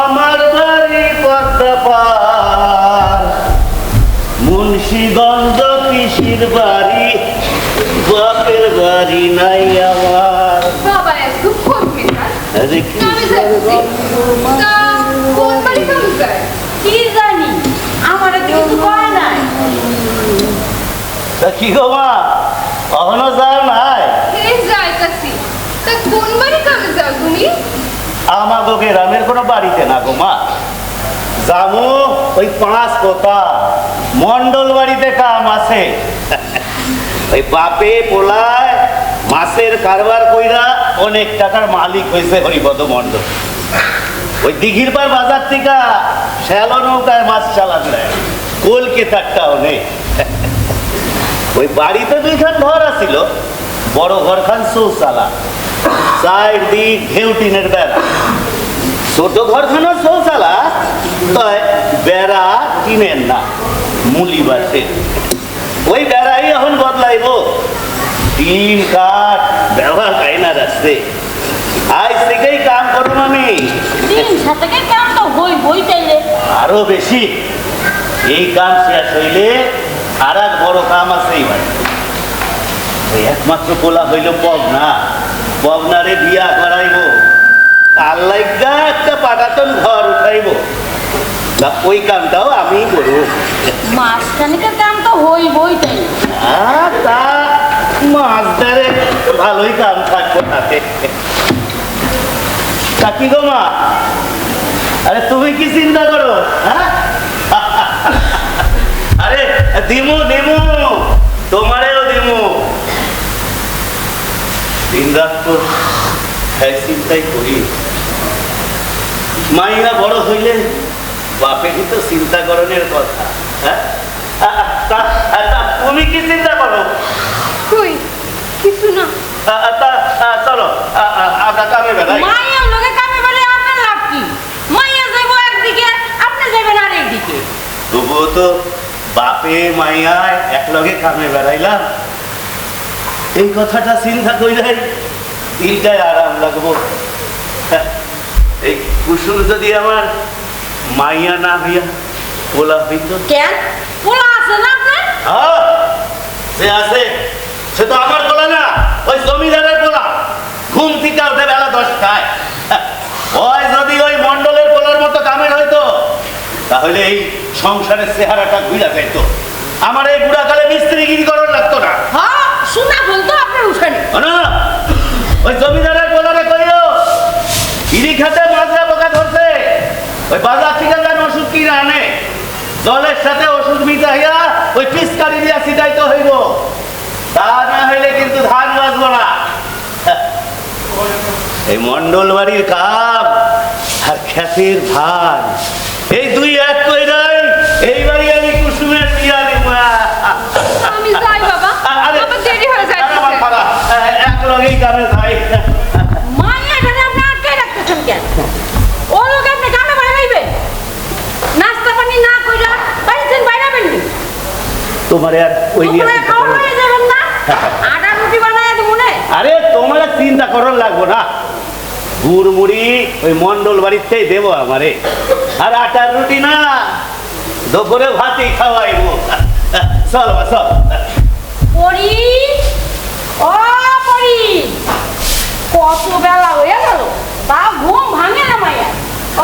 আমার বাড়ি পদ্মাপাড়, মুন্সিগঞ্জ পিসির বাড়ি, বাপের বাড়ি নাই আমার। বাবা একটু করবেন না। আরে কি আমি যাচ্ছি। তা কোন বাড়ি কেমন যায়? কি জানি আমার কিছু কয় নাই। তা কি গো মা, কখনো যাও নাই? এই যাইতাছি। তা কোন বাড়ি কেমন যাও তুমি? আমাগো গ্রামের কোনো বাড়িতে না গো মা, যাবো ওই 5 কথা মন্ডল বাড়িতে কাম আছে। ওই বাপে পোলায় মাছের কারবার কইরা অনেক টাকার মালিক হয়েছে হরিপদ মন্ডল। ওই দিঘির পার বাজার থেকে শ্যালো নৌকায় মাছ চালান দেয়, কলকাতার টাউনে। ওই বাড়িতে 2খান ঘর আছিল, বড় ঘরখান শৌচালা, চারদিক ঘেউটিনের বেড়া। ছোট ঘরখানা শৌচালা, তাই বেড়া টিনের না, মুলি বাসের। ওই বেড়াই এখন বদলাইব, টিন কাঠ ব্যবহার কাইনা রাখছে। আজ থেকেই কাম করুন আমি। দিন সাথে কাম তো হই চাইলে আরো বেশি। এই কাম শেষ হইলে আর এক বড় কাম আছে এবার। ওই একমাত্র পোলা হইল পবনা, পবনারে বিয়া করাইব, তার লাইগা একটা পাটাতন ঘর উঠাইব। না ওই কামটাও আমি করব। মাঝখানিকার কাম তো হই চাইলে। তা মাছ ধরে ভালোই কাম থাকবো তাতে। তা কি গো মা, আরে তুমি কি চিন্তা করো? হ্যাঁ, আরে দিমু দিমু, তোমারেও দিমু। দিন রাত তো চিন্তাই করি। মাইয়া বড় হইলে বাপেরই তো চিন্তা করণের কথা। হ্যাঁ, তুমি কি চিন্তা করো? কই কিছু না। চলো আমরা কামে বেড়াই। মাইয়ার লোকে কামে বলে আপনার লাভ কি? মাইয়া যাইব একদিকে, আপনি যাবেন আর একদিকে। তবুও তো বাপে মাইয়ায় একলগে কামে বেড়াইলাম, এই কথাটা চিন্তা কইলে দিনটায় আরাম লাগবো। এই কুসুম যদি আমার মাইয়া না হইয়া পোলা হইত। কেন পোলা আছে না আপনার? হ্যাঁ, সে আছে, সে তো আমার পোলা না, ওই জমিদারের পোলা। ঘুম থেকে উঠে বেলা 10টায়। ওই যদি ওই মন্ডলের পোলার মতো কামের হইতো, তাহলে এই সংসারের চেহারাটা ঘুরা যাইতো। আমার এই বুড়াকালে মিস্ত্রিগিরি করার লাগতো না। হ্যাঁ শোনা বলতো আপনার উঠানে। না, ওই জমিদারের পোলারে কইও ইরি খাতে মাজরা পোকা ধরছে, ওই বাজার থেকে যেন ওষুধ কিনে আনে, জলের সাথে ওষুধ মিশাইয়া ওই পিচকারি দিয়া ছিটাইতে হইব, তা না হইলে কিন্তু ধান বাঁচবো না। এই মন্ডল বাড়ির কাম আর খ্যাতির ধান, এই দুই এক কইরাই এই বাড়ি আমি কুসুমের বিয়া দিব। আমি যাই বাবা, আমার দেরি হয়ে যাচ্ছে। এক লগেই কামে যাই। মাইয়া ধরে আপনি আটকে রাখতেছেন কেন? ও লোক আপনি কামে বাইরাইবেন, নাস্তা পানি না কইরা বাইরেছেন বাইরাবেন নি? তোমার আর ওই নিয়ে দুপুরে খাওয়া হয়ে যাবেন না? আটা রুটি বানায় দেবো না? আরে তোমার চিন্তা করার লাগবো না, গুড় মুড়ি ওই মন্ডল বাড়িতেই দেবো আমারে। আর আটার রুটি না, দুপুরে ভাতই খাওয়াইবো। চল বা চল। পরি ও পরি, কত বেলা হয়ে গেল তা ঘুম ভাঙে না মাইয়া।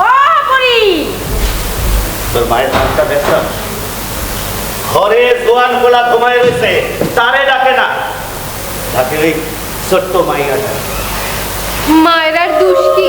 ও পরি, তোর মায়ের হাতটা দেখছ, ঘরে জোয়ান গোলা ঘুমায় রয়েছে, তারে ডাকে না, ডাকে ওই ছোট্ট মাইয়াটা। মায়ের আর দুষ্টি